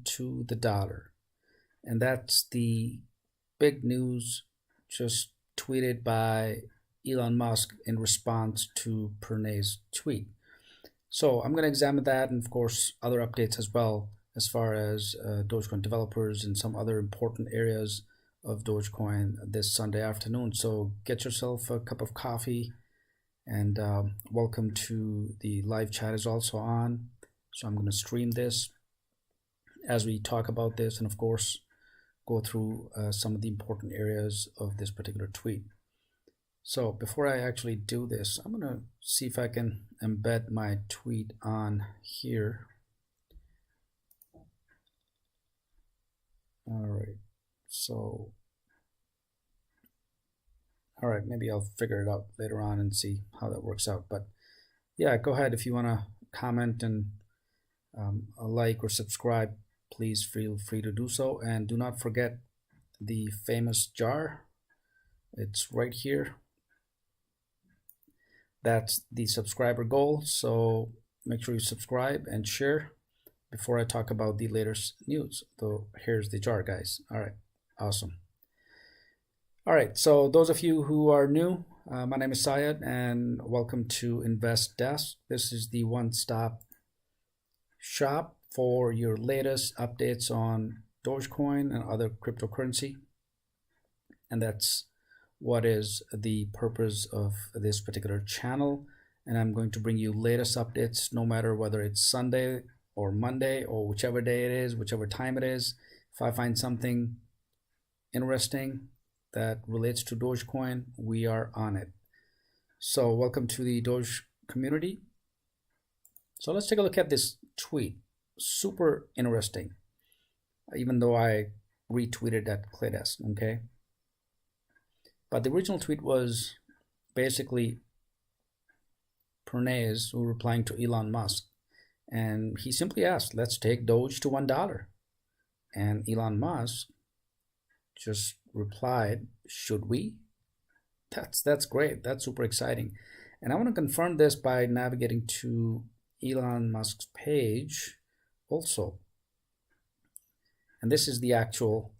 to the dollar. And that's the big news just tweeted by Elon Musk in response to Pranay's tweet. So I'm going to examine that, and of course other updates as well, as far as Dogecoin developers and some other important areas of Dogecoin this Sunday afternoon. So get yourself a cup of coffee, and welcome to the live chat is also on. So I'm going to stream this as we talk about this, and of course go through some of the important areas of this particular tweet. So before I actually do this, I'm going to see if I can embed my tweet on here. All right, so all right, maybe I'll figure it out later on and see how that works out. But yeah, go ahead if you want to comment and like or subscribe. Please feel free to do so, and do not forget the famous jar. It's right here. That's the subscriber goal, so make sure you subscribe and share before I talk about the latest news. So here's the jar, guys. All right, awesome. All right, so those of you who are new, my name is Syed, and welcome to Invest Desk. This is the one-stop shop for your latest updates on Dogecoin and other cryptocurrency. And that's what is the purpose of this particular channel. And I'm going to bring you latest updates, no matter whether it's Sunday or Monday or whichever day it is, whichever time it is. If I find something interesting that relates to Dogecoin, we are on it. So welcome to the Doge community. So let's take a look at this tweet. Super interesting, even though I retweeted at ClayDesk, okay? But the original tweet was basically Pranay replying to Elon Musk, and he simply asked, let's take Doge to $1. And Elon Musk just replied, should we? That's great. That's super exciting. And I want to confirm this by navigating to Elon Musk's page also. And this is the actual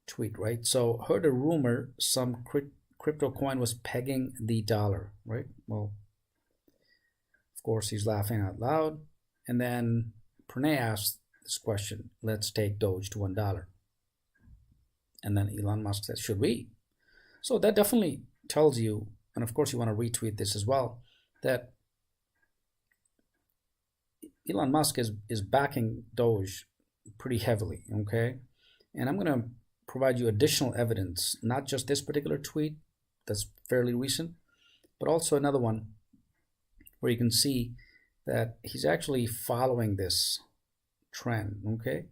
tweet, right? So heard a rumor some crypto coin was pegging the dollar, right? Well, of course he's laughing out loud. And then Pranay asked this question, let's take Doge to $1. And then Elon Musk said, should we? So that definitely tells you, and of course you want to retweet this as well, that Elon Musk is backing Doge pretty heavily, okay? And I'm going to provide you additional evidence, not just this particular tweet that's fairly recent, but also another one where you can see that he's actually following this trend, okay?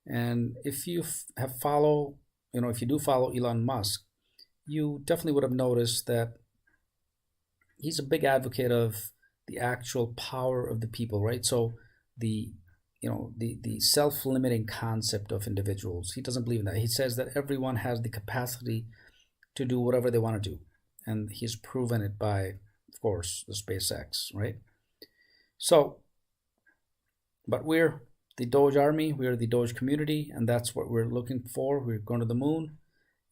And if you have follow, if you do follow Elon Musk, you definitely would have noticed that he's a big advocate of the actual power of the people, right? So the self-limiting concept of individuals, he doesn't believe in that. He says that everyone has the capacity to do whatever they want to do, and he's proven it by, of course, the SpaceX, right? So, but we're the Doge army, we're the Doge community, and that's what we're looking for. We're going to the moon,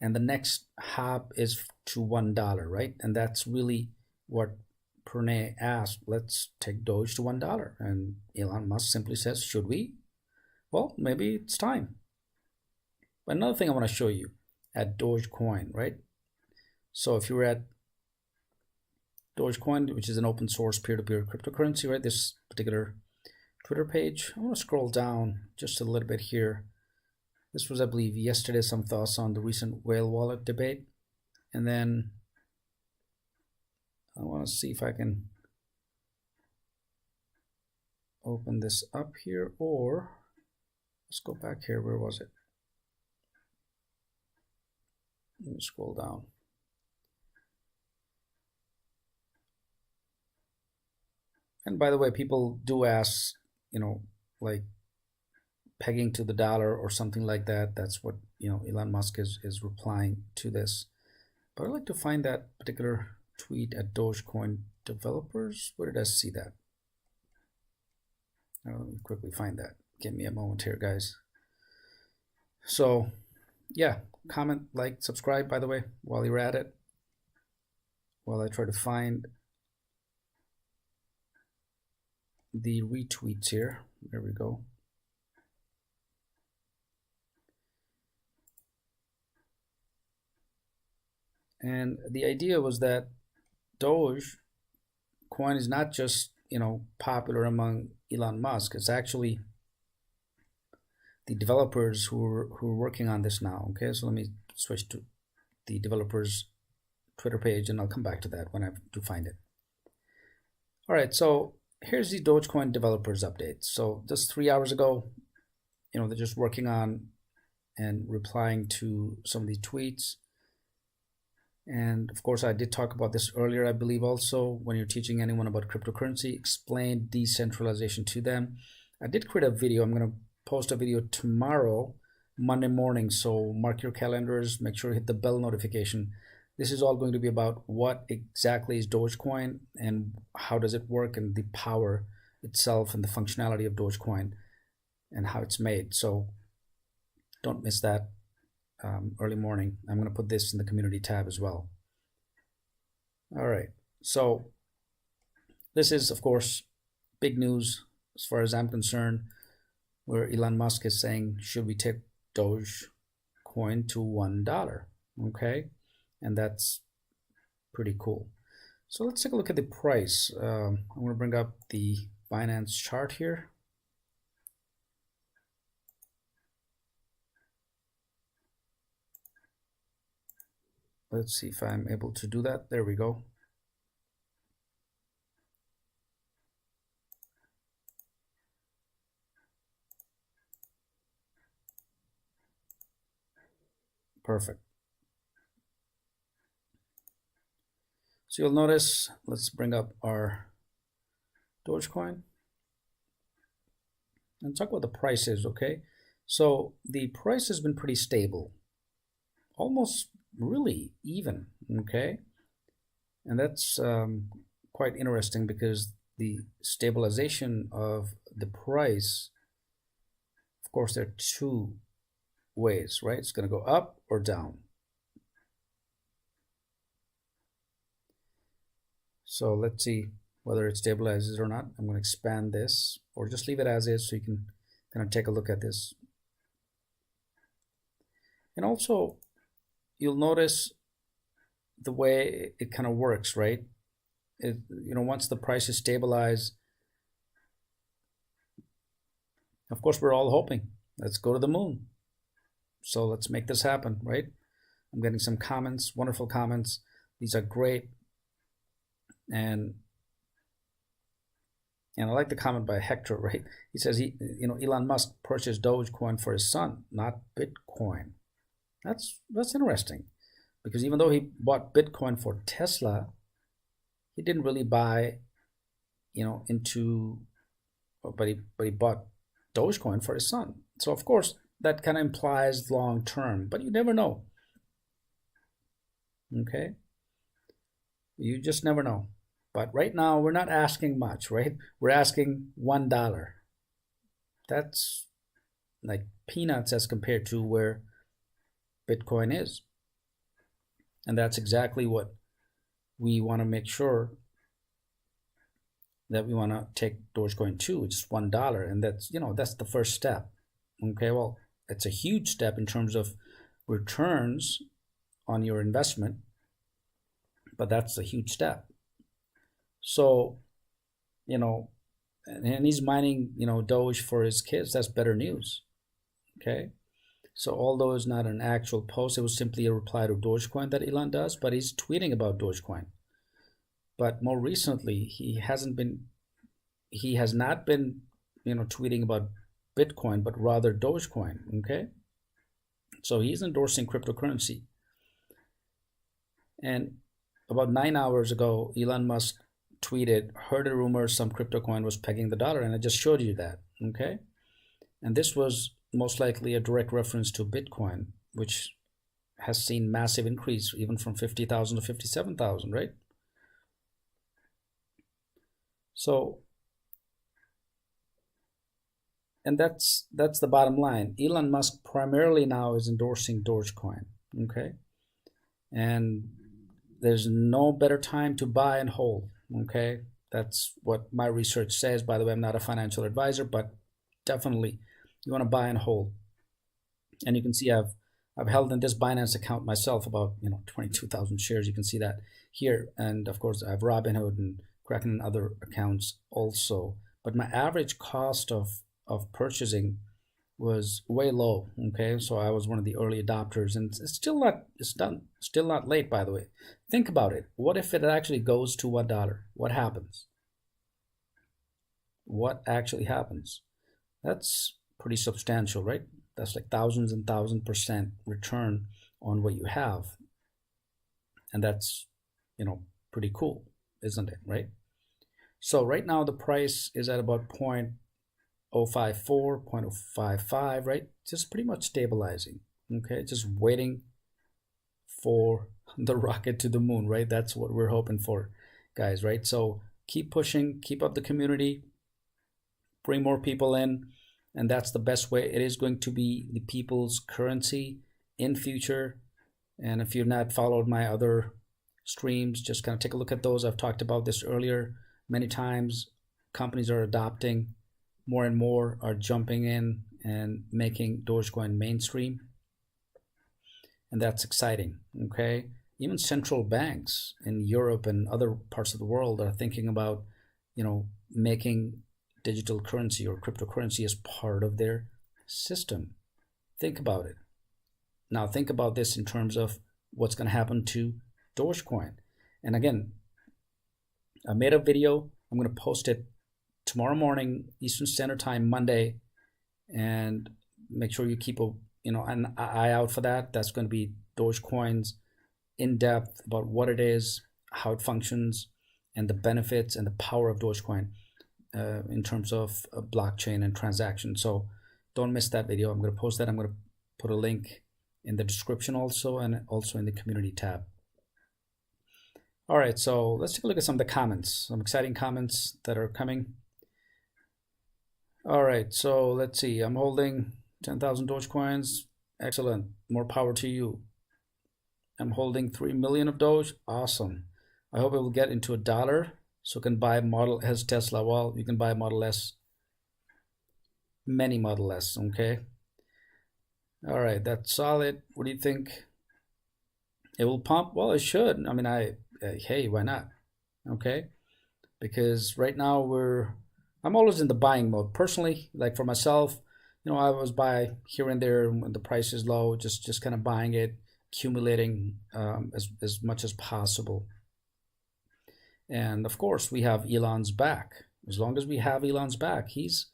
and the next hop is to $1, right? And that's really what Pranay asked, let's take Doge to $1. And Elon Musk simply says, should we? Well, maybe it's time. But another thing I want to show you at Dogecoin, right? So if you're at Dogecoin, which is an open source peer-to-peer cryptocurrency, right? This particular Twitter page, I want to scroll down just a little bit here. This was, I believe, yesterday, some thoughts on the recent whale wallet debate. And then I want to see if I can open this up here, or let's go back here. Where was it? Let me scroll down. And by the way, people do ask, like pegging to the dollar or something like that. That's what, Elon Musk is replying to this. But I'd like to find that particular tweet at Dogecoin developers. Where did I see that? Let me quickly find that. Give me a moment here, guys. So yeah, comment, like, subscribe, by the way, while you're at it, while I try to find the retweets here. There we go. And the idea was that Doge coin is not just, popular among Elon Musk. It's actually the developers who are working on this now. Okay, so let me switch to the developers Twitter page, and I'll come back to that when I do find it. All right, so here's the Dogecoin developers update. So just 3 hours ago, they're just working on and replying to some of the tweets. And of course, I did talk about this earlier, I believe. Also, when you're teaching anyone about cryptocurrency, explain decentralization to them. I did create a video. I'm going to post a video tomorrow, Monday morning. So mark your calendars, make sure you hit the bell notification. This is all going to be about what exactly is Dogecoin and how does it work, and the power itself and the functionality of Dogecoin and how it's made. So don't miss that. Early morning. I'm going to put this in the community tab as well. All right, so this is, of course, big news as far as I'm concerned, where Elon Musk is saying, should we take Dogecoin to $1? Okay, and that's pretty cool. So let's take a look at the price. I'm going to bring up the Binance chart here. Let's see if I'm able to do that. There we go. Perfect. So you'll notice, let's bring up our Dogecoin and talk about the prices, okay? So the price has been pretty stable, almost really even, okay? And that's quite interesting, because the stabilization of the price, of course, there are two ways, right? It's going to go up or down. So let's see whether it stabilizes or not. I'm going to expand this, or just leave it as is so you can kind of take a look at this. And also, you'll notice the way it kind of works, right? Once the price is stabilized, of course, we're all hoping, let's go to the moon. So let's make this happen, right? I'm getting some comments, wonderful comments. These are great. And I like the comment by Hector, right? He says Elon Musk purchased Dogecoin for his son, not Bitcoin. That's interesting, because even though he bought Bitcoin for Tesla, he didn't really buy, but he bought Dogecoin for his son. So of course that kind of implies long term, but you never know. Okay, you just never know. But right now we're not asking much, right? We're asking $1. That's like peanuts as compared to where Bitcoin is. And that's exactly what we want to make sure that we want to take Dogecoin to, which is $1. And that's, that's the first step. Okay, well, it's a huge step in terms of returns on your investment, but that's a huge step. So, and he's mining, Doge for his kids. That's better news. Okay. So although it's not an actual post, it was simply a reply to Dogecoin that Elon does, but he's tweeting about Dogecoin. But more recently, he has not been, tweeting about Bitcoin, but rather Dogecoin. Okay. So he's endorsing cryptocurrency. And about 9 hours ago, Elon Musk tweeted, heard a rumor some crypto coin was pegging the dollar, and I just showed you that. Okay. And this was most likely a direct reference to Bitcoin, which has seen massive increase, even from 50,000 to 57,000, right? So and that's the bottom line. Elon Musk primarily now is endorsing Dogecoin. Okay, and there's no better time to buy and hold. Okay, that's what my research says. By the way, I'm not a financial advisor, but definitely you want to buy and hold. And you can see I've held in this Binance account myself about 22,000 shares. You can see that here, and of course I have Robinhood and Kraken and other accounts also. But my average cost of purchasing was way low. Okay, so I was one of the early adopters, and it's still not late, by the way. Think about it. What if it actually goes to $1? What happens? What actually happens? That's pretty substantial, right? That's like thousands and 1,000% return on what you have, and that's pretty cool, isn't it? Right? So right now the price is at about 0.054, 0.055, right? Just pretty much stabilizing. Okay, just waiting for the rocket to the moon, right? That's what we're hoping for, guys, right? So keep pushing, keep up the community, bring more people in, and that's the best way. It is going to be the people's currency in future. And if you've not followed my other streams, just kind of take a look at those. I've talked about this earlier many times. Companies are adopting more and more, are jumping in and making Dogecoin mainstream, and that's exciting. Okay, even central banks in Europe and other parts of the world are thinking about making digital currency or cryptocurrency as part of their system. Think about it. Now think about this in terms of what's going to happen to Dogecoin. And again, I made a video. I'm going to post it tomorrow morning, Eastern Standard Time, Monday, and make sure you keep an eye out for that. That's going to be Dogecoin's in depth about what it is, how it functions, and the benefits and the power of Dogecoin in terms of blockchain and transaction. So don't miss that video. I'm going to post that. I'm going to put a link in the description also, and also in the community tab. All right, so let's take a look at some of the comments, some exciting comments that are coming. All right, so let's see. I'm holding 10,000 Dogecoins. Excellent. More power to you. I'm holding 3 million of Doge. Awesome. I hope it will get into $1 so you can buy Model S Tesla. Well, you can buy Model S, many Model S, okay? All right, that's solid. What do you think? It will pump? Well, it should. I mean, hey, why not? Okay, because right now I'm always in the buying mode personally. Like for myself, I always buy here and there when the price is low, just kind of buying it, accumulating as much as possible. And of course, we have Elon's back. As long as we have Elon's back, he's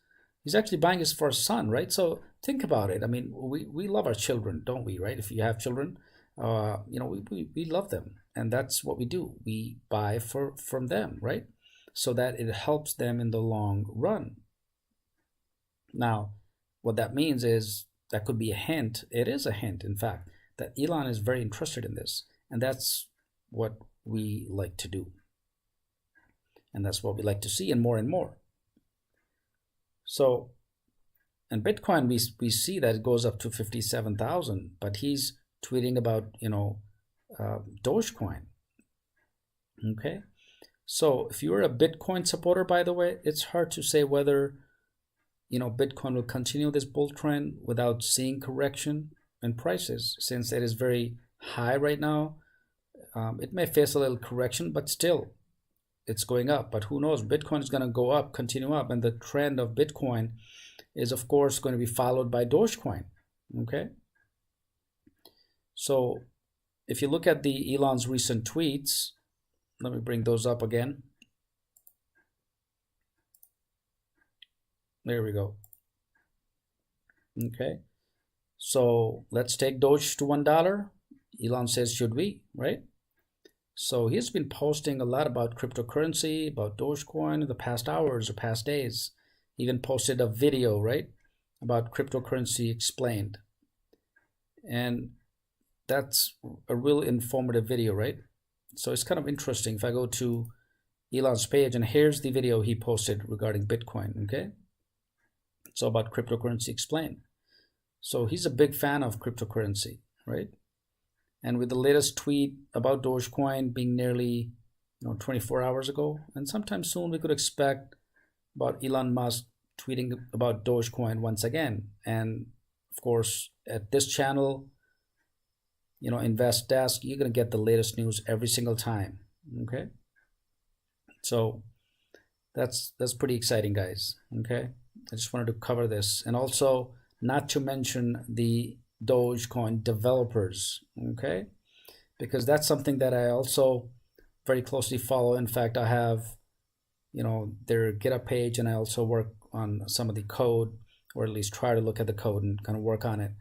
actually buying this for his son, right? So think about it. I mean, we love our children, don't we? Right? If you have children, we love them, and that's what we do. We buy from them, right? So that it helps them in the long run. Now, what that means is that could be a hint. It is a hint, in fact, that Elon is very interested in this, and that's what we like to do. And that's what we like to see, and more. So, in Bitcoin, we see that it goes up to 57,000, but he's tweeting about, Dogecoin. Okay. So if you're a Bitcoin supporter, by the way, it's hard to say whether, Bitcoin will continue this bull trend without seeing correction in prices, since it is very high right now. It may face a little correction, but still, it's going up. But who knows? Bitcoin is going to go up, continue up, and the trend of Bitcoin is, of course, going to be followed by Dogecoin. Okay. So if you look at the Elon's recent tweets, let me bring those up again. There we go. Okay. So let's take Doge to $1. Elon says, should we, right? So he's been posting a lot about cryptocurrency, about Dogecoin in the past hours or past days. He even posted a video, right, about cryptocurrency explained. And that's a real informative video, right? So it's kind of interesting. If I go to Elon's page, and here's the video he posted regarding Bitcoin, okay? So about cryptocurrency explained. So he's a big fan of cryptocurrency, right? And with the latest tweet about Dogecoin being nearly 24 hours ago, and sometime soon we could expect about Elon Musk tweeting about Dogecoin once again. And of course, at this channel, Invest Desk, you're gonna get the latest news every single time. Okay, so that's pretty exciting, guys. Okay, I just wanted to cover this, and also not to mention the Dogecoin developers. Okay, because that's something that I also very closely follow. In fact, I have their GitHub page, and I also work on some of the code, or at least try to look at the code and kind of work on it.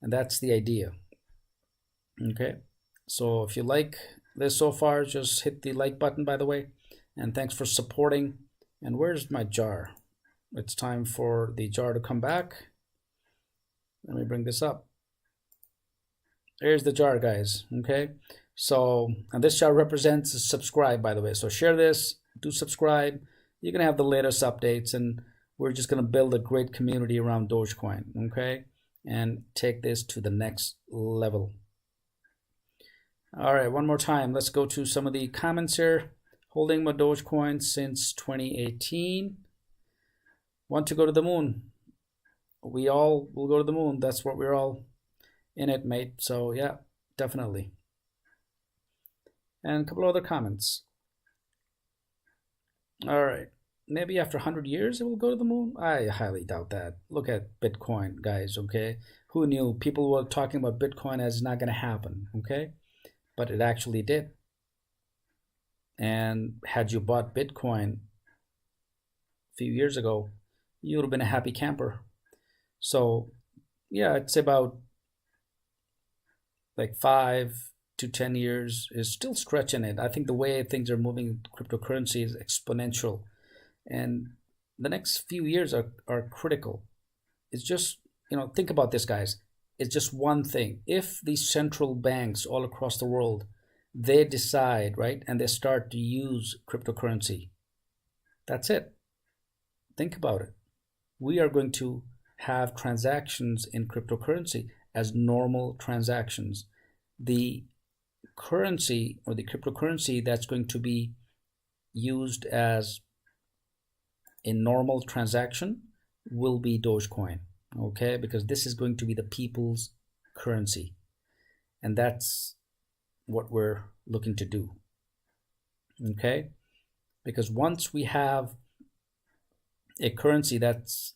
And that's the idea. Okay, so if you like this so far, just hit the like button, by the way, and thanks for supporting. And where's my jar? It's time for the jar to come back. Let me bring this up. There's the jar, guys. Okay, so, and this jar represents subscribe, by the way. So share this, do subscribe. You're gonna have the latest updates, and we're just gonna build a great community around Dogecoin. Okay, and take this to the next level. All right, one more time. Let's go to some of the comments here. Holding my Dogecoin since 2018. Want to go to the moon. We all will go to the moon. That's what we're all in it, mate. So yeah, definitely. And a couple other comments. All right, maybe after 100 years it will go to the moon. I highly doubt that. Look at Bitcoin, guys. Okay, who knew? People were talking about Bitcoin as not going to happen. Okay, but it actually did. And had you bought Bitcoin a few years ago, you would have been a happy camper. So yeah, it's about like 5 to 10 years is still stretching it. I think the way things are moving, cryptocurrency is exponential, and the next few years are critical. It's just, think about this, guys. It's just one thing. If these central banks all across the world, they decide, right, and they start to use cryptocurrency, that's it. Think about it. We are going to have transactions in cryptocurrency as normal transactions. The currency or the cryptocurrency that's going to be used as a normal transaction will be Dogecoin. Okay, because this is going to be the people's currency, and that's what we're looking to do. Okay, because once we have a currency that's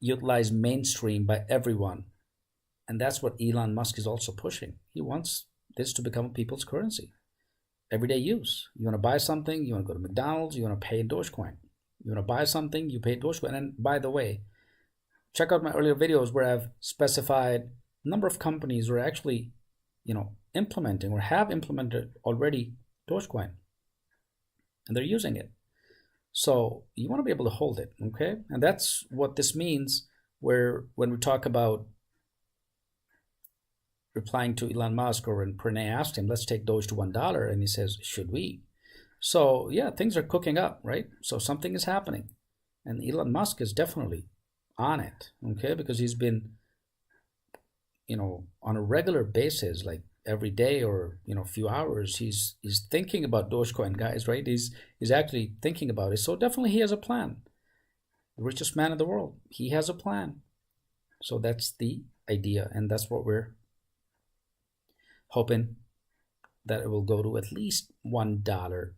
utilized mainstream by everyone, and that's what Elon Musk is also pushing. He wants this to become people's currency, everyday use. You want to buy something, you want to go to McDonald's, you want to pay in Dogecoin. You want to buy something, you pay Dogecoin. And by the way, check out my earlier videos where I've specified a number of companies who are actually, implementing or have implemented already Dogecoin, and they're using it. So you want to be able to hold it, okay? And that's what this means, where when we talk about replying to Elon Musk, or when Pranay asked him, let's take Doge to $1, and he says, should we? So yeah, things are cooking up, right? So something is happening, and Elon Musk is definitely on it, okay? Because he's been, on a regular basis, like every day or a few hours, he's thinking about Dogecoin, guys, right? He's actually thinking about it. So definitely he has a plan. The richest man in the world, he has a plan. So that's the idea, and that's what we're hoping, that it will go to at least $1,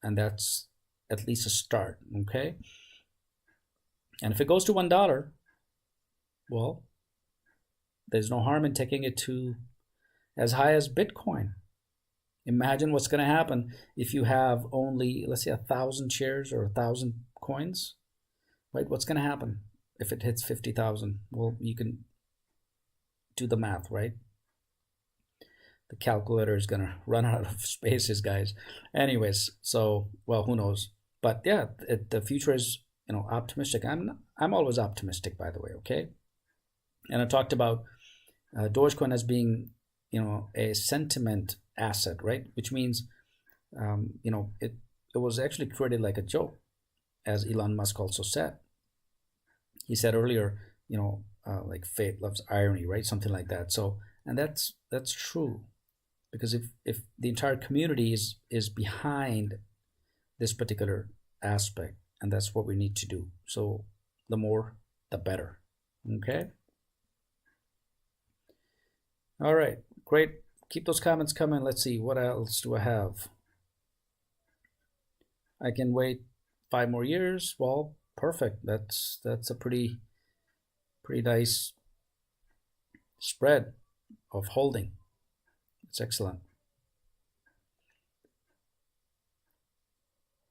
and that's at least a start. Okay, and if it goes to $1, well, there's no harm in taking it to as high as Bitcoin. Imagine what's going to happen if you have only, let's say, 1,000 shares or 1,000 coins, right? What's going to happen if it hits 50,000? Well, you can do the math, right? The calculator is going to run out of spaces, guys. Anyways, so, well, who knows? But yeah, the future is, optimistic. I'm always optimistic, by the way, okay? And I talked about Dogecoin as being, a sentiment asset, right? Which means, it was actually created like a joke, as Elon Musk also said. he said earlier, like fate loves irony, right? Something like that. So, and that's true, because if the entire community is behind this particular aspect, and that's what we need to do. So the more, the better. Okay. All right. Great. Keep those comments coming. Let's see, what else do I have? I can wait 5 more years. Well, perfect. That's a pretty nice spread of holding. It's excellent.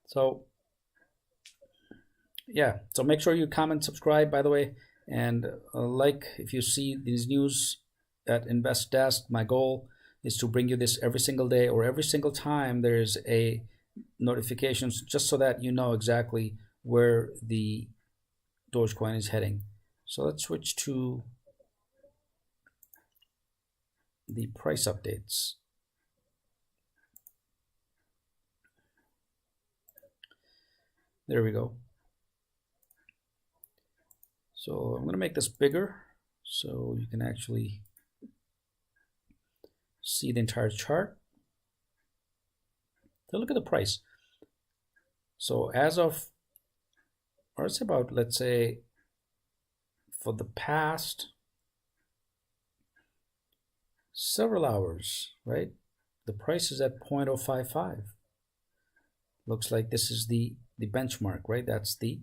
So yeah, so make sure you comment, subscribe, by the way, and like if you see these news at Invest Desk. My goal is to bring you this every single day, or every single time there's a notifications, just so that you know exactly where the Dogecoin is heading. So let's switch to the price updates. There we go. So I'm going to make this bigger so you can actually see the entire chart. So look at the price. So as of, or it's about, let's say, for the past several hours, right? The price is at 0.055. Looks like this is the benchmark, right? That's the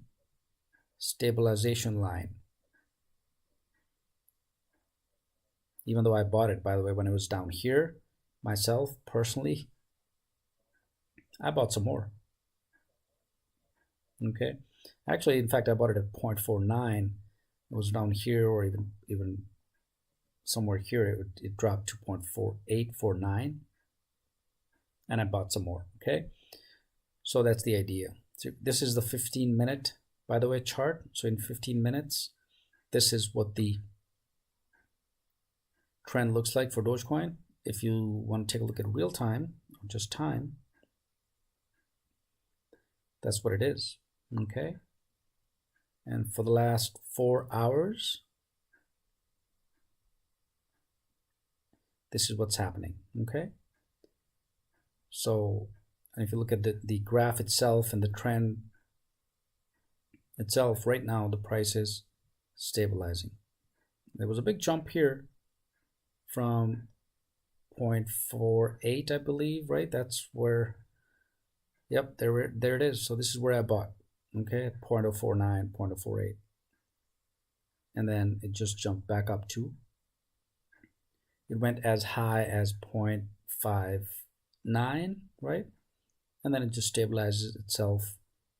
stabilization line. Even though I bought it, by the way, when it was down here, myself personally, I bought some more. Okay. Actually, in fact, I bought it at 0.49. It was down here, or even somewhere here. It dropped to 0.4849, and I bought some more. Okay. So that's the idea. So this is the 15-minute, by the way, chart. So in 15 minutes, this is what the trend looks like for Dogecoin. If you want to take a look at real time, or just time, that's what it is. Okay. And for the last 4 hours, this is what's happening. Okay. So, and if you look at the graph itself and the trend itself, right now the price is stabilizing. There was a big jump here from 0.48, I believe, right? That's where, yep, there it is. So this is where I bought. Okay, 0.049, 0.048. And then it just jumped back up to, it went as high as 0.59, right? And then it just stabilizes itself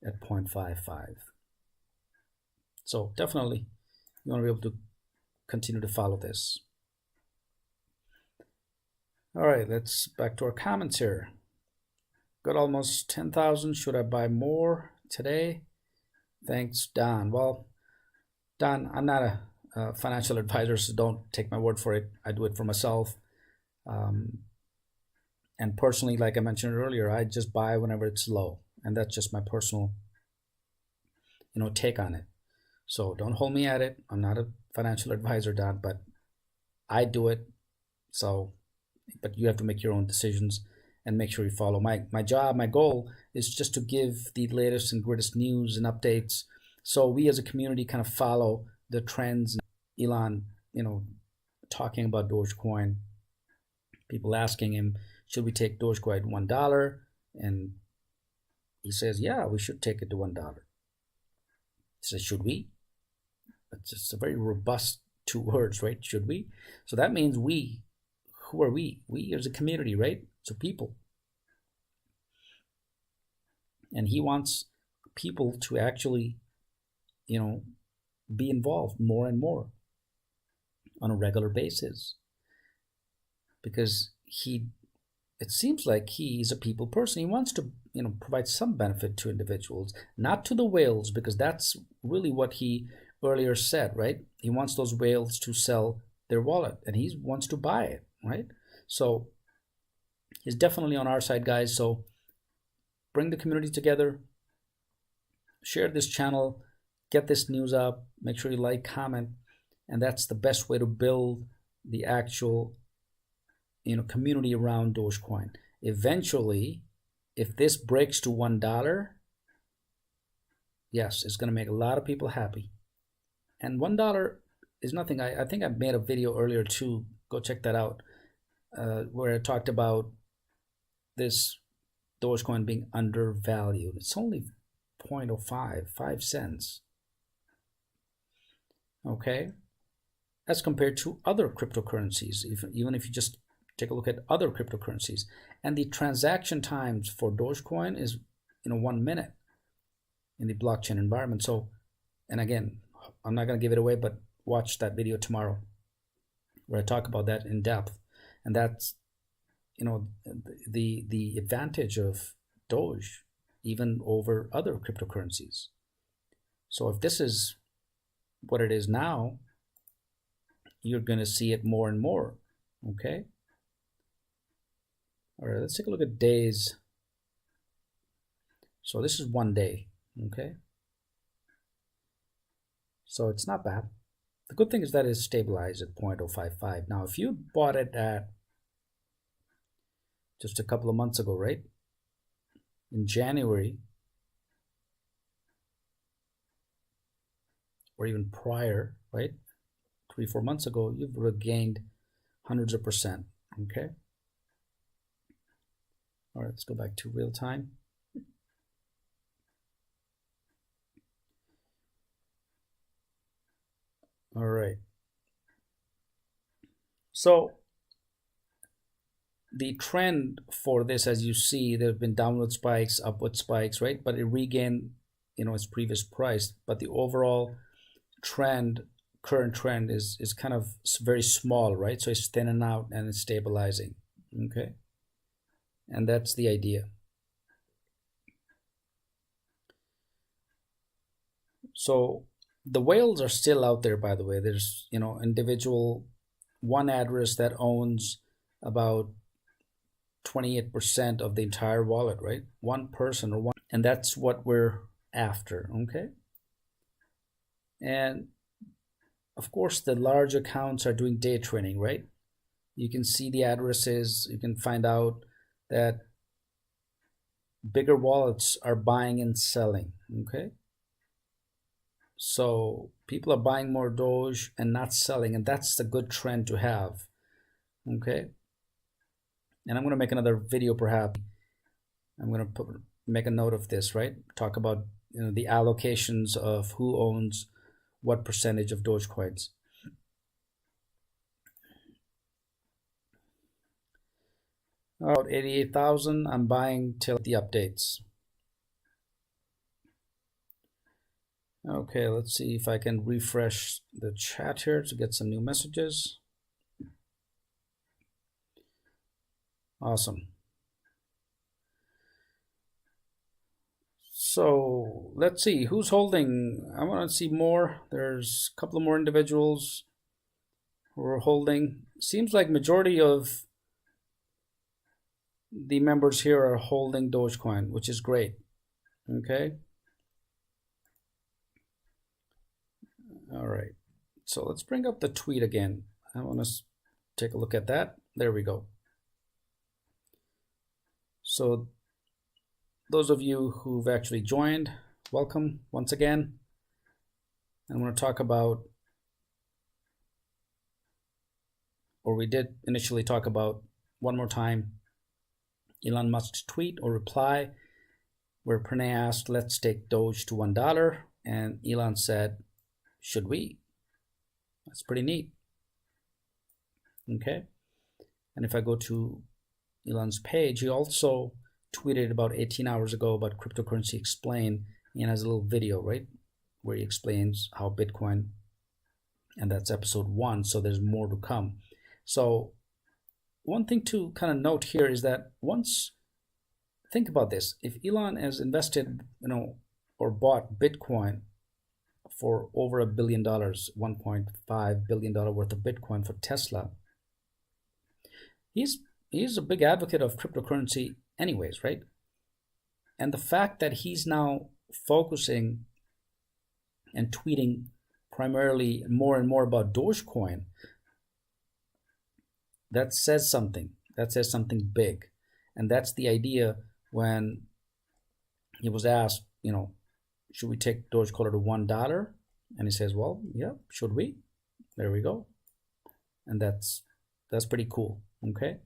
at 0.55. So definitely you want to be able to continue to follow this. All right, let's back to our comments here. Got almost 10,000. Should I buy more today? Thanks, Don. Well, Don, I'm not a financial advisor, so don't take my word for it. I do it for myself. And personally, like I mentioned earlier, I just buy whenever it's low, and that's just my personal, take on it. So don't hold me at it. I'm not a financial advisor, Don, but I do it. So, but you have to make your own decisions and make sure you follow. My job, my goal is just to give the latest and greatest news and updates, so we as a community kind of follow the trends. Elon, talking about Dogecoin, people asking him, should we take Dogecoin $1? And he says, yeah, we should take it to $1. He says, should we? It's just a very robust 2 words, right? Should we? So that means we. Who are we? We as a community, right? So people. And he wants people to actually, be involved more and more on a regular basis. Because it seems like he is a people person. He wants to, provide some benefit to individuals, not to the whales, because that's really what he earlier said, right? He wants those whales to sell their wallet, and he wants to buy it, right? So he's definitely on our side, guys. So bring the community together, share this channel, get this news up. Make sure you like, comment, and that's the best way to build the actual community around Dogecoin. Eventually, if this breaks to $1, yes, it's going to make a lot of people happy. And $1 is nothing. I think I made a video earlier too. Go check that out, where I talked about this Dogecoin being undervalued. It's only 0.05, 5 cents. Okay, as compared to other cryptocurrencies, even if you just take a look at other cryptocurrencies, and the transaction times for Dogecoin is 1 minute in the blockchain environment. So, and again, I'm not going to give it away, but watch that video tomorrow where I talk about that in depth. And that's the advantage of Doge even over other cryptocurrencies. So if this is what it is now, you're going to see it more and more. Okay, all right, let's take a look at days. So this is 1 day. Okay, so it's not bad. The good thing is that it's stabilized at 0.055. Now if you bought it at just a couple of months ago, right, in January, or even prior, right, 3-4 months ago, you've regained hundreds of percent. Okay, all right, let's go back to real time. All right, so the trend for this, as you see, there have been downward spikes, upward spikes, right? But it regained, its previous price. But the overall trend, current trend, is kind of very small, right? So it's thinning out and it's stabilizing. Okay, and that's the idea. So the whales are still out there, by the way. There's individual one address that owns about 28% of the entire wallet, right? One person or one, and that's what we're after. Okay, and of course the large accounts are doing day trading, right? You can see the addresses. You can find out that bigger wallets are buying and selling. Okay, so people are buying more Doge and not selling, and that's a good trend to have. Okay, and I'm going to make another video, perhaps. I'm going to make a note of this, right? Talk about the allocations of who owns what percentage of Dogecoins. About 88,000. I'm buying till the updates. Okay, let's see if I can refresh the chat here to get some new messages. Awesome. So let's see who's holding. I want to see more. There's a couple of more individuals who are holding. Seems like majority of the members here are holding Dogecoin, which is great. Okay. All right. So let's bring up the tweet again. I want to take a look at that. There we go. So those of you who've actually joined, welcome once again. I want to talk about, or we did initially talk about one more time, Elon Musk's tweet or reply where Pranay asked, let's take Doge to $1. And Elon said, should we? That's pretty neat. Okay. And if I go to Elon's page, he also tweeted about 18 hours ago about Cryptocurrency Explained, and has a little video, right, where he explains how Bitcoin, and that's episode 1, so there's more to come. So one thing to kind of note here is that think about this, if Elon has invested, or bought Bitcoin for over $1 billion, $1.5 billion worth of Bitcoin for Tesla, he's a big advocate of cryptocurrency anyways, right? And the fact that he's now focusing and tweeting primarily more and more about Dogecoin, that says something. That says something big. And that's the idea when he was asked, should we take Dogecoin to $1? And he says, well, yeah, should we? There we go. And that's pretty cool. Okay.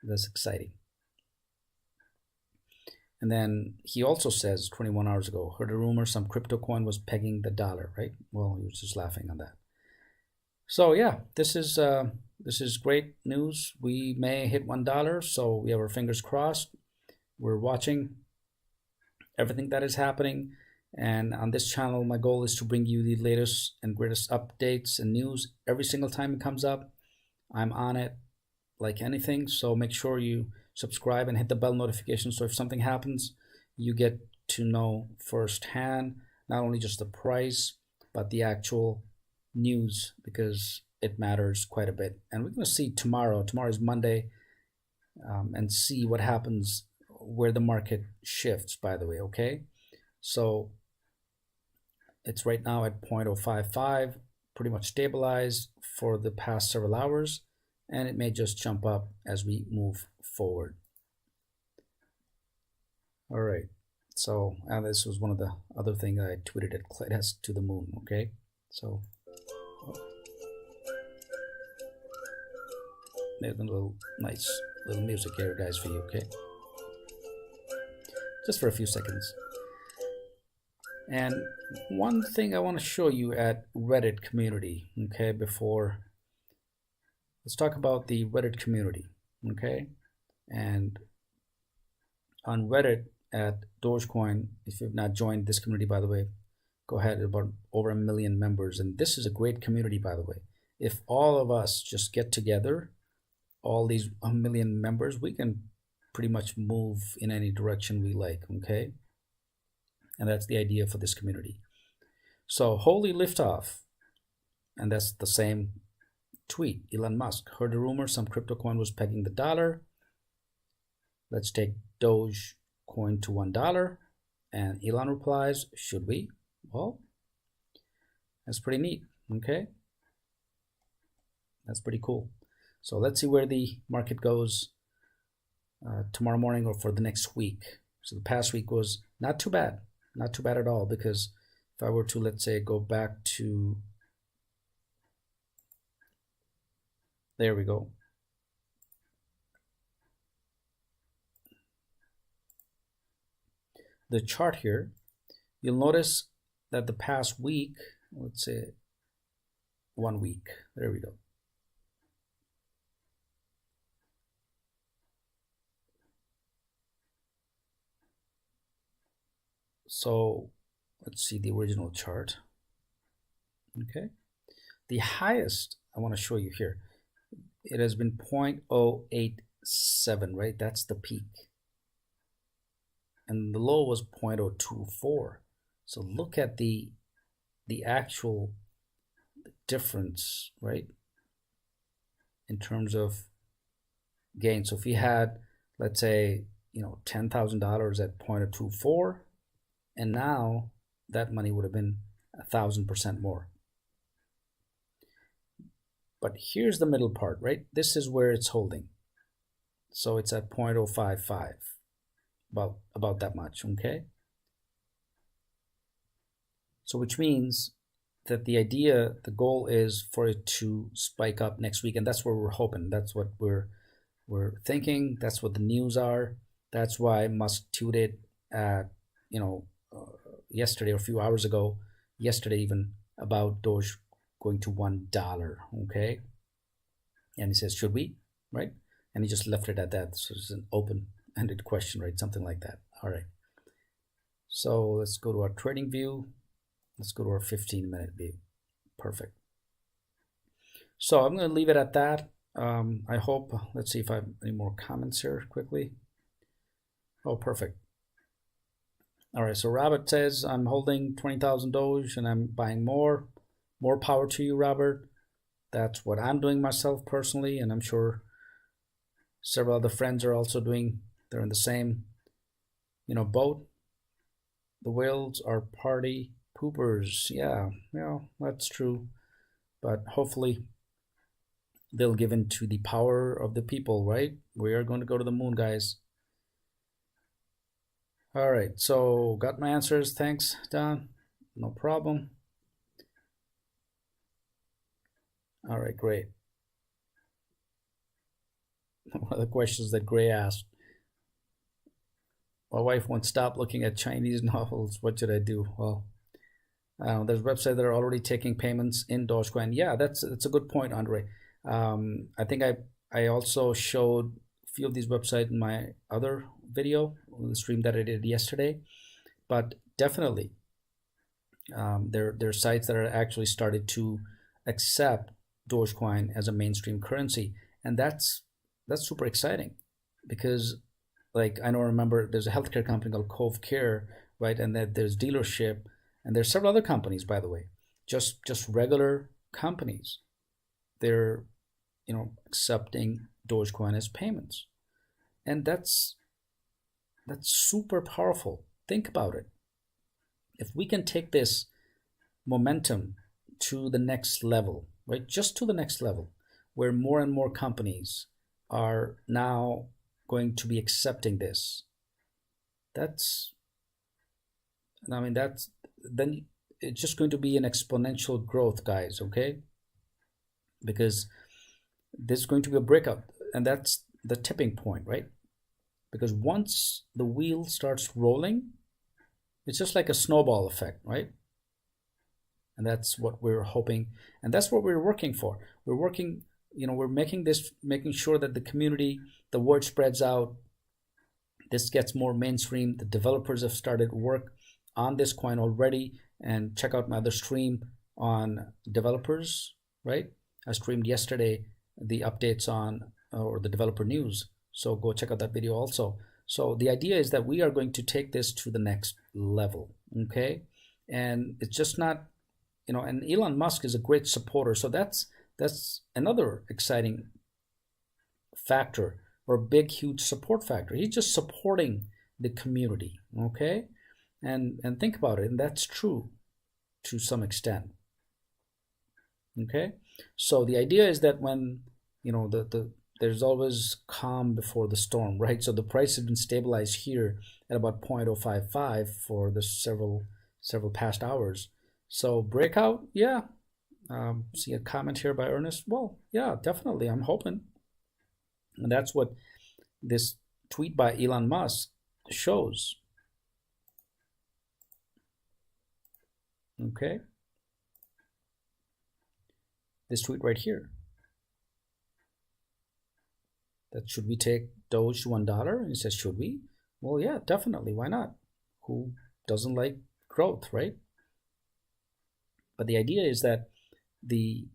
That's exciting. And then he also says 21 hours ago, heard a rumor some crypto coin was pegging the dollar, right? Well, he was just laughing on that. So yeah, this is great news. We may hit $1, so we have our fingers crossed. We're watching everything that is happening, and on this channel, my goal is to bring you the latest and greatest updates and news every single time it comes up. I'm on it like anything, so make sure you subscribe and hit the bell notification, so if something happens, you get to know firsthand, not only just the price, but the actual news, because it matters quite a bit. And we're going to see tomorrow is Monday, and see what happens, where the market shifts, by the way. Okay, so it's right now at 0.055, pretty much stabilized for the past several hours, and it may just jump up as we move forward. All right, so this was one of the other things I tweeted at ClayDesk to the moon. Okay, so there's a nice little music here, guys, for you. Okay, just for a few seconds. And one thing I want to show you at Reddit community, okay, before, let's talk about the Reddit community, okay? And on Reddit at Dogecoin, if you've not joined this community, by the way, go ahead, about over 1 million members. And this is a great community, by the way. If all of us just get together, all these 1 million members, we can pretty much move in any direction we like, okay? And that's the idea for this community. So holy liftoff, and that's the same tweet. Elon Musk, heard a rumor some crypto coin was pegging the dollar. Let's take Dogecoin to $1. And Elon replies, should we? Well, that's pretty neat. Okay, that's pretty cool. So let's see where the market goes tomorrow morning or for the next week. So the past week was not too bad at all, because if I were to, let's say, go back to, there we go. The chart here, you'll notice that the past week, let's say 1 week, there we go. So let's see the original chart. Okay, the highest I want to show you here, it has been 0.087, right? That's the peak. And the low was 0.024. So look at the actual difference, right? In terms of gain. So if you had, let's say, $10,000 at 0.024, and now that money would have been 1,000% more. But here's the middle part, right? This is where it's holding. So it's at 0.055, about that much, okay? So which means that the goal is for it to spike up next week, and that's where we're hoping. That's what we're thinking. That's what the news are. That's why Musk tweeted at, yesterday or a few hours ago, yesterday even, about Doge going to $1, okay? And he says, should we, right? And he just left it at that. So it's an open-ended question, right? Something like that. All right. So let's go to our trading view. Let's go to our 15-minute view. Perfect. So I'm going to leave it at that. I hope, let's see if I have any more comments here quickly. Oh, perfect. All right, so Robert says, I'm holding 20,000 Doge and I'm buying more. More power to you, Robert. That's what I'm doing myself personally, and I'm sure several other friends are also doing. They're in the same, boat. the whales are party poopers. Yeah, that's true. But hopefully they'll give in to the power of the people, right? We are going to go to the moon, guys. All right, so got my answers. Thanks, Don. No problem. All right, great. One of the questions that Gray asked. My wife won't stop looking at Chinese novels. What should I do? Well, there's websites that are already taking payments in Dogecoin. Yeah, that's a good point, Andre. I think I also showed a few of these websites in my other video, the stream that I did yesterday. But definitely, there are sites that are actually started to accept Dogecoin as a mainstream currency, and that's super exciting because, like, I remember there's a healthcare company called Cove Care, right? And that there's dealership, and there's several other companies, by the way, just regular companies. They're accepting Dogecoin as payments, and that's super powerful. Think about it. If we can take this momentum to the next level, right? Just to the next level, where more and more companies are now going to be accepting this. That's then it's just going to be an exponential growth, guys, okay? Because there's going to be a breakout, and that's the tipping point, right? Because once the wheel starts rolling, it's just like a snowball effect, right? And that's what we're hoping, and that's what we're working for. We're working, we're making sure that the community, the word spreads out. This gets more mainstream. The developers have started work on this coin already, and check out my other stream on developers, right? I streamed yesterday the updates on or the developer news, so go check out that video also. So the idea is that we are going to take this to the next level, okay? And it's just not, and Elon Musk is a great supporter, so that's another exciting factor, or a big huge support factor. He's just supporting the community, okay? And think about it, and that's true to some extent, okay? So the idea is that when there's always calm before the storm, right? So the price has been stabilized here at about 0.055 for the several past hours. So breakout, yeah. See a comment here by Ernest. Well, yeah, definitely. I'm hoping, and that's what this tweet by Elon Musk shows. Okay, this tweet right here. That should we take Doge to $1? And he says, should we? Well, yeah, definitely. Why not? Who doesn't like growth, right? But the idea is that the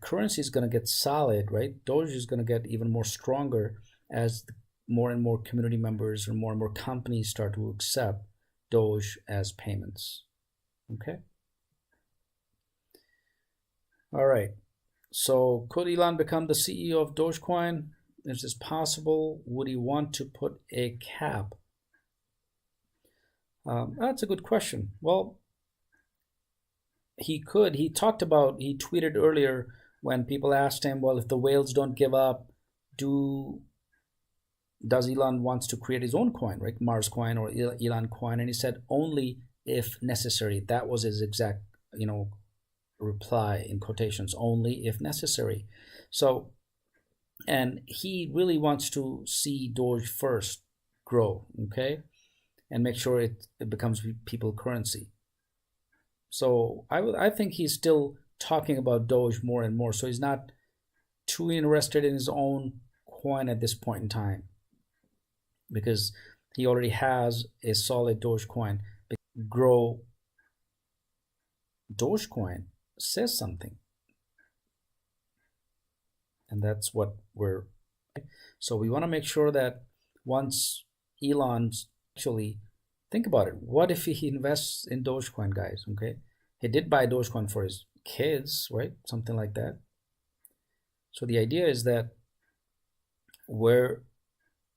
currency is going to get solid, right? Doge is going to get even more stronger as more and more community members or more and more companies start to accept Doge as payments. Okay. All right. So could Elon become the CEO of Dogecoin? Is this possible? Would he want to put a cap? That's a good question. Well, he could. He tweeted earlier when people asked him, well, if the whales don't give up, does Elon wants to create his own coin, right? Mars coin or Elon coin? And he said, only if necessary. That was his exact, reply in quotations, only if necessary. So, and he really wants to see Doge first grow, okay? And make sure it becomes people currency. So I think he's still talking about Doge more and more. So he's not too interested in his own coin at this point in time, because he already has a solid Dogecoin. Grow Dogecoin says something, and that's what we're. So we want to make sure that once Elon's actually think about it, what if he invests in Dogecoin, guys? Okay, he did buy Dogecoin for his kids, right? Something like that. So the idea is that where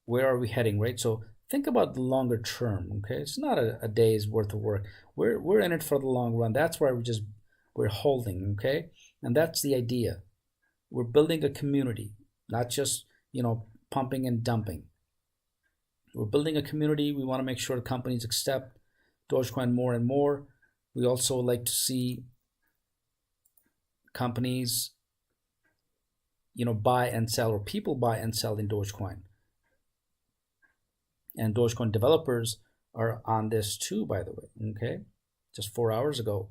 are we heading, right? So think about the longer term. Okay, it's not a day's worth of work. We're in it for the long run. That's why we're holding. Okay, and that's the idea. We're building a community, not just pumping and dumping. We're building a community. We want to make sure companies accept Dogecoin more and more. We also like to see companies buy and sell, or people buy and sell in Dogecoin. And Dogecoin developers are on this too, by the way. Okay, just 4 hours ago,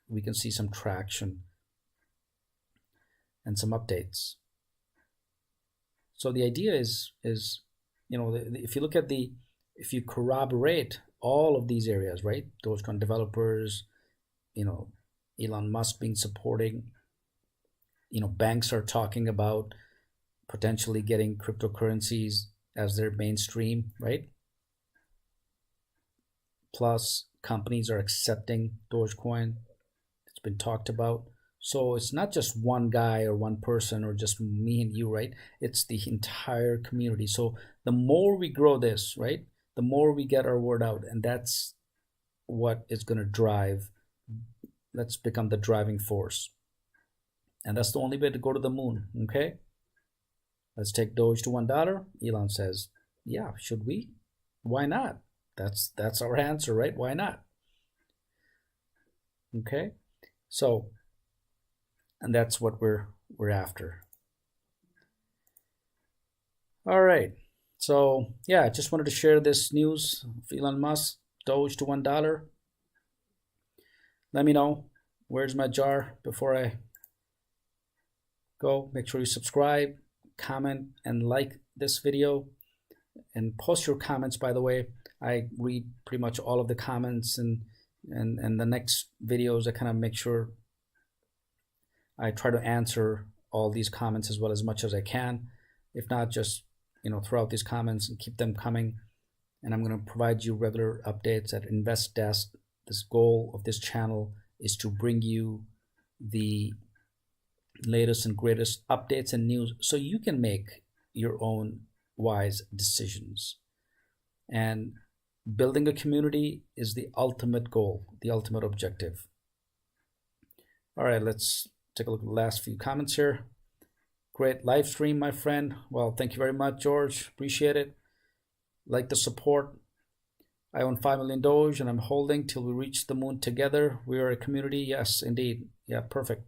we can see some traction and some updates. So the idea is if you look at if you corroborate all of these areas, right? Dogecoin developers, Elon Musk being supporting, banks are talking about potentially getting cryptocurrencies as their mainstream, right? Plus, companies are accepting Dogecoin. It's been talked about. So it's not just one guy or one person or just me and you, right? It's the entire community. So the more we grow this, right, the more we get our word out. And that's what is going to drive. Let's become the driving force. And that's the only way to go to the moon, okay? Let's take Doge to $1. Elon says, yeah, should we? Why not? That's our answer, right? Why not? Okay? So, and that's what we're after. All right. So, yeah, I just wanted to share this news of Elon Musk, Doge to $1. Let me know, where's my jar before I go. Make sure you subscribe, comment, and like this video, and post your comments. By the way, I read pretty much all of the comments, and the next videos I kind of make sure I try to answer all these comments as well, as much as I can. If not, just throw out these comments and keep them coming. And I'm going to provide you regular updates at InvestDesk. This goal of this channel is to bring you the latest and greatest updates and news so you can make your own wise decisions. And building a community is the ultimate goal, the ultimate objective. All right, let's take a look at the last few comments here. Great live stream, my friend. Well, thank you very much, George. Appreciate it. Like the support. I own 5 million Doge and I'm holding till we reach the moon together. We are a community. Yes, indeed. Yeah, perfect.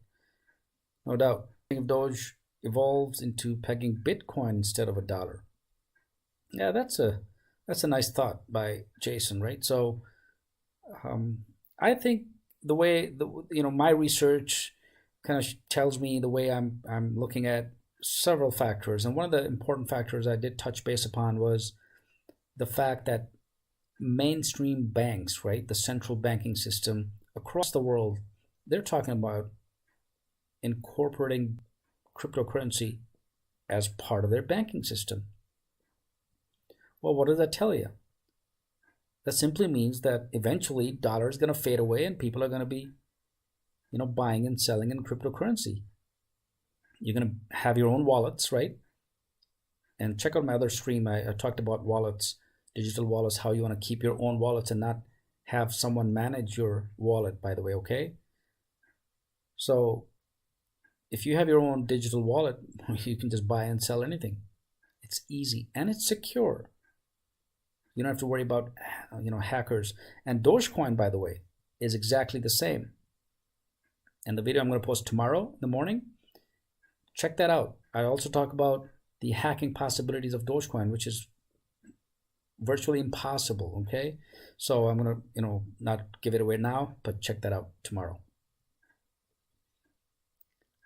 No doubt. If Doge evolves into pegging Bitcoin instead of $1. Yeah, that's a nice thought by Jason, right? So I think the way my research kind of tells me the way I'm looking at several factors, and one of the important factors I did touch base upon was the fact that mainstream banks, right, the central banking system across the world, they're talking about incorporating cryptocurrency as part of their banking system. Well, what does that tell you? That simply means that eventually dollar is going to fade away and people are going to be buying and selling in cryptocurrency. You're going to have your own wallets, right? And check out my other stream. I talked about wallets, digital wallets, how you want to keep your own wallets and not have someone manage your wallet, by the way, okay? So if you have your own digital wallet, you can just buy and sell anything. It's easy and it's secure. You don't have to worry about hackers. And Dogecoin, by the way, is exactly the same. And the video I'm going to post tomorrow in the morning, check that out. I also talk about the hacking possibilities of Dogecoin, which is virtually impossible, okay? So I'm going to, not give it away now, but check that out tomorrow.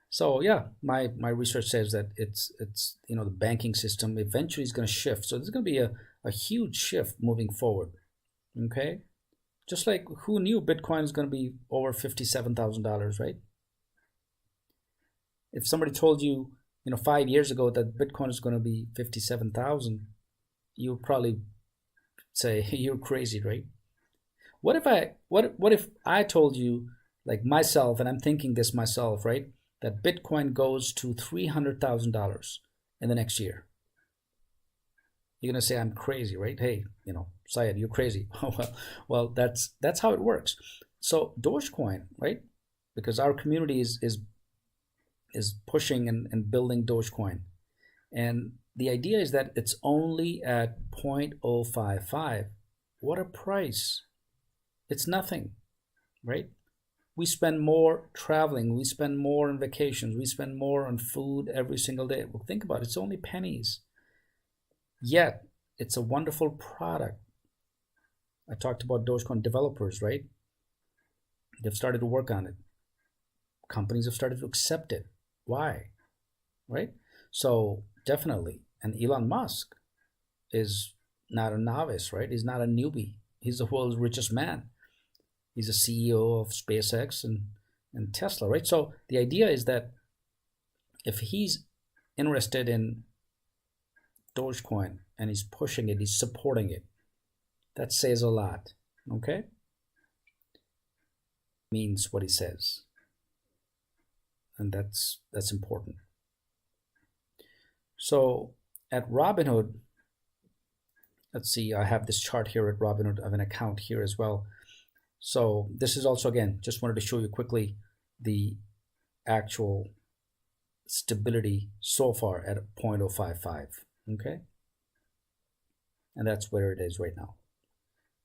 So yeah, my research says that it's the banking system eventually is going to shift. So there's going to be a huge shift moving forward, okay? Just like, who knew Bitcoin is going to be over $57,000, right? If somebody told you, 5 years ago that Bitcoin is going to be 57,000, you would probably say you're crazy, right? What if I told you, like myself, and I'm thinking this myself, right, that Bitcoin goes to $300,000 in the next year? You're gonna say I'm crazy, right? Hey, Syed, you're crazy. well, that's how it works. So Dogecoin, right? Because our community is pushing and building Dogecoin, and the idea is that it's only at 0.055. What a price! It's nothing, right? We spend more traveling, we spend more on vacations, we spend more on food every single day. Well, think about it, it's only pennies. Yet, it's a wonderful product. I talked about Dogecoin developers, right? They've started to work on it. Companies have started to accept it. Why? Right? So, definitely. And Elon Musk is not a novice, right? He's not a newbie. He's the world's richest man. He's a CEO of SpaceX and Tesla, right? So the idea is that if he's interested in Dogecoin and he's pushing it, he's supporting it, that says a lot, okay? Means what he says. And that's important. So at Robinhood, let's see, I have this chart here at Robinhood. I have an account here as well. So this is also, again, just wanted to show you quickly the actual stability so far at 0.055, okay? And that's where it is right now.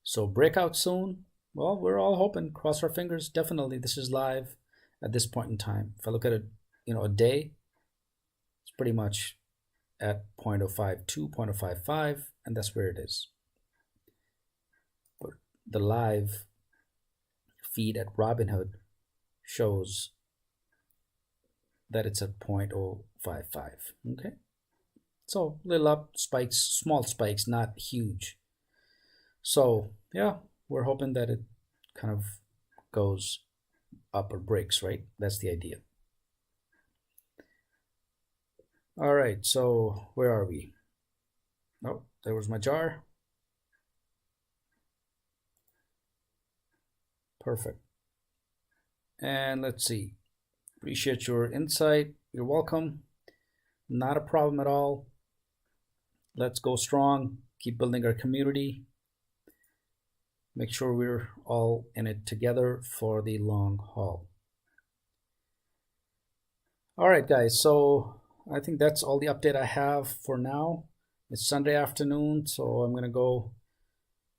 So breakout soon. Well, we're all hoping, cross our fingers. Definitely, this is live at this point in time. If I look at it, a day, it's pretty much at 0.052, 0.055, and that's where it is. But the live feed at Robinhood shows that it's at 0.055, okay? So little up spikes, small spikes, not huge. So yeah, we're hoping that it kind of goes up or breaks, right? That's the idea. All right, so where are we? Oh, there was my jar. Perfect. And let's see. Appreciate your insight. You're welcome. Not a problem at all. Let's go strong. Keep building our community. Make sure we're all in it together for the long haul. All right, guys. So I think that's all the update I have for now. It's Sunday afternoon, so I'm going to go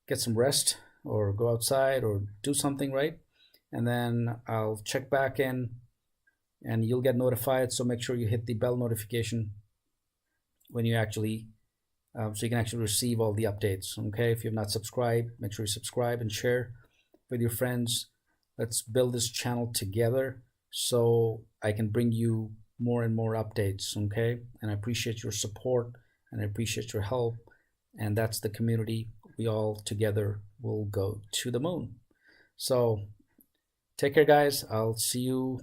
get some rest or go outside or do something, right? And then I'll check back in and you'll get notified. So make sure you hit the bell notification when you actually, so you can actually receive all the updates, okay? If you've not subscribed, make sure you subscribe and share with your friends. Let's build this channel together so I can bring you more and more updates, okay? And I appreciate your support and I appreciate your help. And that's the community. We all together will go to the moon. So take care, guys. I'll see you